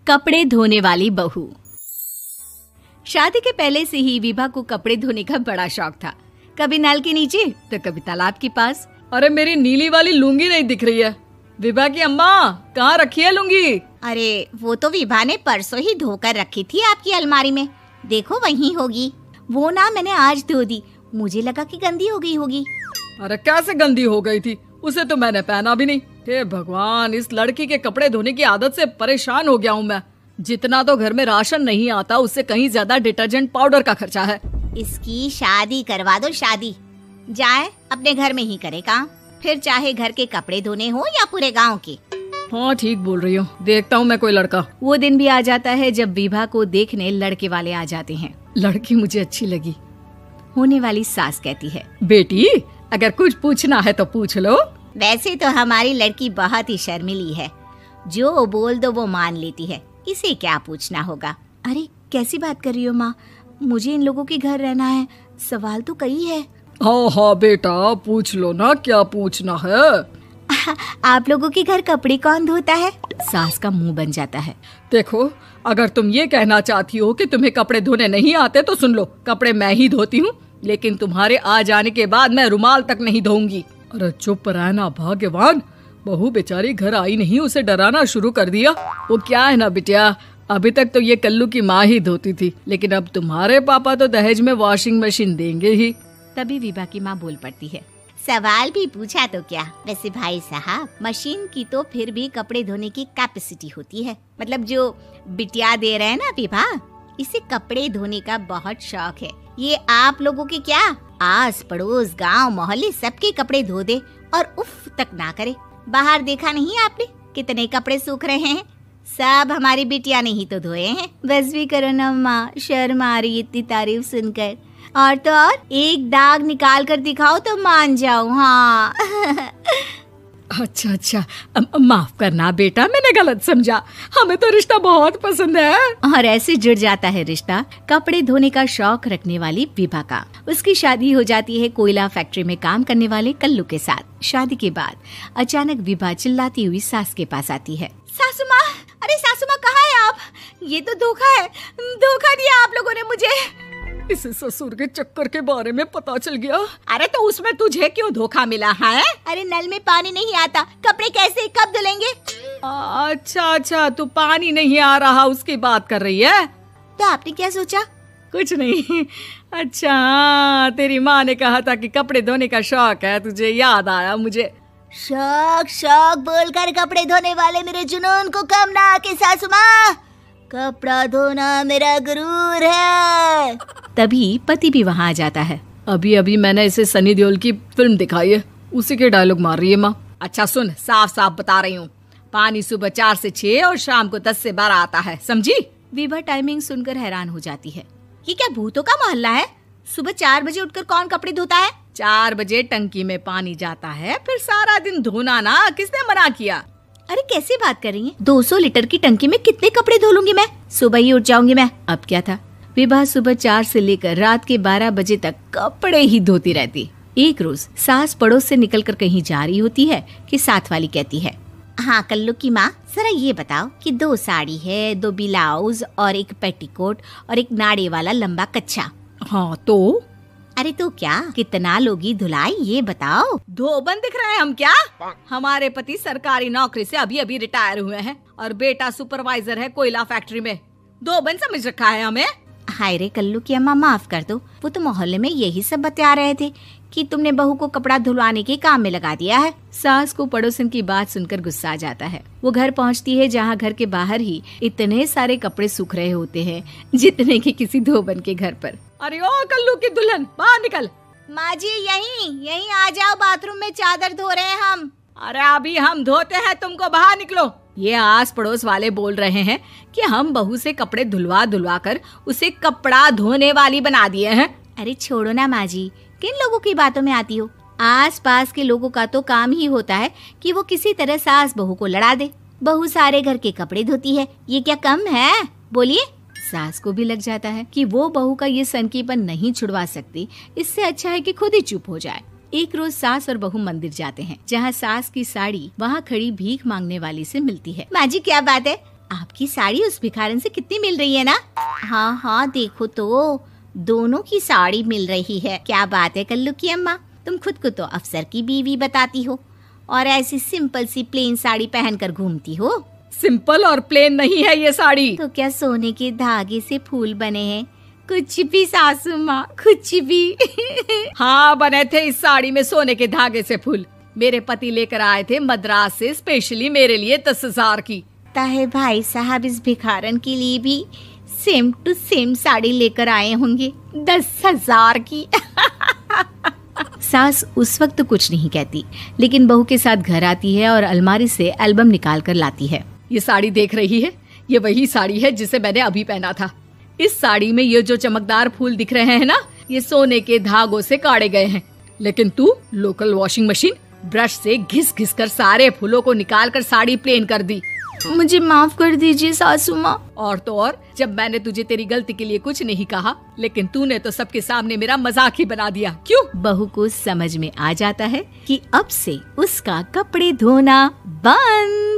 कपड़े धोने वाली बहू। शादी के पहले से ही विभा को कपड़े धोने का बड़ा शौक था। कभी नल के नीचे तो कभी तालाब के पास। अरे मेरी नीली वाली लुंगी नहीं दिख रही है। विभा की अम्मा, कहाँ रखी है लुंगी? अरे वो तो विभा ने परसों ही धोकर रखी थी आपकी अलमारी में, देखो वहीं होगी। वो ना मैंने आज धो दी, मुझे लगा कि गंदी हो गई होगी। अरे कैसे गंदी हो गई थी? उसे तो मैंने पहना भी नहीं। हे भगवान, इस लड़की के कपड़े धोने की आदत से परेशान हो गया हूँ मैं। जितना तो घर में राशन नहीं आता, उससे कहीं ज्यादा डिटर्जेंट पाउडर का खर्चा है। इसकी शादी करवा दो, शादी। जाए अपने घर में ही करे काम, फिर चाहे घर के कपड़े धोने हो या पूरे गांव के। हाँ ठीक बोल रही हो, देखता हूँ मैं कोई लड़का। वो दिन भी आ जाता है जब विभा को देखने लड़के वाले आ जाते हैं। लड़की मुझे अच्छी लगी। होने वाली सास कहती है, बेटी अगर कुछ पूछना है तो पूछ लो। वैसे तो हमारी लड़की बहुत ही शर्मीली है, जो बोल दो वो मान लेती है, इसे क्या पूछना होगा। अरे कैसी बात कर रही हो माँ, मुझे इन लोगों के घर रहना है, सवाल तो कई है। हाँ हाँ बेटा, पूछ लो ना, क्या पूछना है। आप लोगों के घर कपड़े कौन धोता है? सास का मुंह बन जाता है। देखो, अगर तुम ये कहना चाहती हो कि तुम्हें कपड़े धोने नहीं आते तो सुन लो, कपड़े मैं ही धोती हूँ, लेकिन तुम्हारे आ जाने के बाद मैं रुमाल तक नहीं धोऊंगी। अरे चुप रहना भाग्यवान, बहू बेचारी घर आई नहीं, उसे डराना शुरू कर दिया। वो क्या है ना बिटिया, अभी तक तो ये कल्लू की माँ ही धोती थी, लेकिन अब तुम्हारे पापा तो दहेज में वॉशिंग मशीन देंगे ही। तभी विभा की माँ बोल पड़ती है, सवाल भी पूछा तो क्या। वैसे भाई साहब, मशीन की तो फिर भी कपड़े धोने की कैपेसिटी होती है। मतलब जो बिटिया दे रहे हैं ना विभा, इसे कपड़े धोने का बहुत शौक है। ये आप लोगों के क्या, आस पड़ोस गांव मोहल्ले सबके कपड़े धो दे और उफ तक ना करे। बाहर देखा नहीं आपने कितने कपड़े सूख रहे हैं? सब हमारी बिटिया ने ही तो धोए हैं। बस भी करो ना माँ, शर्म आ रही इतनी तारीफ सुनकर। और तो और एक दाग निकाल कर दिखाओ तो मान जाओ। हाँ अच्छा, माफ करना बेटा, मैंने गलत समझा। हमें तो रिश्ता बहुत पसंद है। और ऐसे जुड़ जाता है रिश्ता कपड़े धोने का शौक रखने वाली विभा का। उसकी शादी हो जाती है कोयला फैक्ट्री में काम करने वाले कल्लू के साथ। शादी के बाद अचानक विभा चिल्लाती हुई सास के पास आती है। सासू माँ, अरे सासू माँ कहाँ है आप? ये तो धोखा है, धोखा दिया आप लोगों ने मुझे। इसे ससुर के चक्कर के बारे में पता चल गया। अरे तो उसमें तुझे क्यों धोखा मिला है? अरे नल में पानी नहीं आता, कपड़े कैसे कब धुलेंगे? अच्छा, तू पानी नहीं आ रहा उसकी बात कर रही है। तो आपने क्या सोचा? कुछ नहीं। अच्छा तेरी माँ ने कहा था कि कपड़े धोने का शौक है तुझे, याद आया मुझे। शौक बोलकर कपड़े धोने वाले मेरे जुनून को कम ना आके सासू माँ, कपड़ा धोना मेरा गुरूर है। तभी पति भी वहाँ आ जाता है। अभी मैंने इसे सनी देओल की फिल्म दिखाई है, उसी के डायलॉग मार रही है माँ। अच्छा सुन, साफ बता रही हूँ, पानी सुबह 4 से 6 और शाम को 10 से 12 आता है, समझी? विभा टाइमिंग सुनकर हैरान हो जाती है। ये क्या भूतों का मोहल्ला है? सुबह 4 बजे उठकर कौन कपड़े धोता है? 4 बजे टंकी में पानी जाता है, फिर सारा दिन धोना ना, किसने मना किया? अरे कैसी बात कर रही हैं? 200 लीटर की टंकी में कितने कपड़े धो लूंगी मैं? सुबह ही उठ जाऊंगी मैं। अब क्या था, विभा सुबह 4 से लेकर रात के 12 बजे तक कपड़े ही धोती रहती। एक रोज सास पड़ोस से निकलकर कहीं जा रही होती है कि साथ वाली कहती है, हाँ कल्लू की माँ, जरा ये बताओ कि 2 साड़ी है, 2 ब्लाउज और एक पेटीकोट और एक नाड़े वाला लंबा कच्छा। हाँ तो? अरे तो क्या, कितना लोगी धुलाई ये बताओ। धोबन दिख रहे हैं हम क्या? हमारे पति सरकारी नौकरी से अभी रिटायर हुए हैं और बेटा सुपरवाइजर है कोयला फैक्ट्री में। धोबन समझ रखा है हमें? हाय रे कल्लू की अम्मा, माफ कर दो, वो तो मोहल्ले में यही सब बता रहे थे कि तुमने बहू को कपड़ा धुलवाने के काम में लगा दिया है। सास को पड़ोसन की बात सुनकर गुस्सा आ जाता है। वो घर पहुंचती है जहां घर के बाहर ही इतने सारे कपड़े सूख रहे होते हैं जितने कि किसी धोबन के घर पर। अरे ओ कल्लू की दुल्हन, बाहर निकल। माँ जी यहीं आ जाओ, बाथरूम में चादर धो रहे हैं हम। अरे अभी हम धोते हैं, तुमको बाहर निकलो। ये आस पड़ोस वाले बोल रहे हैं कि हम बहू से कपड़े धुलवा कर उसे कपड़ा धोने वाली बना दिए हैं। अरे छोड़ो ना माँ जी, किन लोगों की बातों में आती हो? आस पास के लोगों का तो काम ही होता है कि वो किसी तरह सास बहू को लड़ा दे। बहू सारे घर के कपड़े धोती है, ये क्या कम है? बोलिए। सास को भी लग जाता है कि वो बहू का ये सनकीपन नहीं छुड़वा सकती, इससे अच्छा है कि खुद ही चुप हो जाए। एक रोज सास और बहू मंदिर जाते हैं, जहाँ सास की साड़ी वहाँ खड़ी भीख मांगने वाली से मिलती है। माँ जी क्या बात है, आपकी साड़ी उस भिखारन से कितनी मिल रही है ना? हाँ हाँ देखो तो, दोनों की साड़ी मिल रही है। क्या बात है कल्लू की अम्मा, तुम खुद को तो अफसर की बीवी बताती हो और ऐसी सिंपल सी प्लेन साड़ी पहनकर घूमती हो। सिंपल और प्लेन नहीं है ये साड़ी। तो क्या सोने के धागे से फूल बने हैं? कुछ भी सासू माँ, कुछ भी। हाँ बने थे इस साड़ी में सोने के धागे से फूल। मेरे पति लेकर आए थे मद्रास से स्पेशली मेरे लिए 10,000 की। ताहे भाई साहब इस भिखारन के लिए भी सेम टू सेम साड़ी लेकर आए होंगे 10,000 की। सास उस वक्त तो कुछ नहीं कहती, लेकिन बहू के साथ घर आती है और अलमारी से एल्बम निकाल कर लाती है। ये साड़ी देख रही है, ये वही साड़ी है जिसे मैंने अभी पहना था। इस साड़ी में ये जो चमकदार फूल दिख रहे हैं ना, ये सोने के धागों से काटे गए हैं। लेकिन तू लोकल वॉशिंग मशीन ब्रश से घिस घिस कर सारे फूलों को निकाल कर साड़ी प्लेन कर दी। मुझे माफ कर दीजिए सासू माँ। और तो और, जब मैंने तुझे तेरी गलती के लिए कुछ नहीं कहा, लेकिन तूने तो सबके सामने मेरा मजाक ही बना दिया। क्यों? बहू को समझ में आ जाता है कि अब से उसका कपड़े धोना बंद।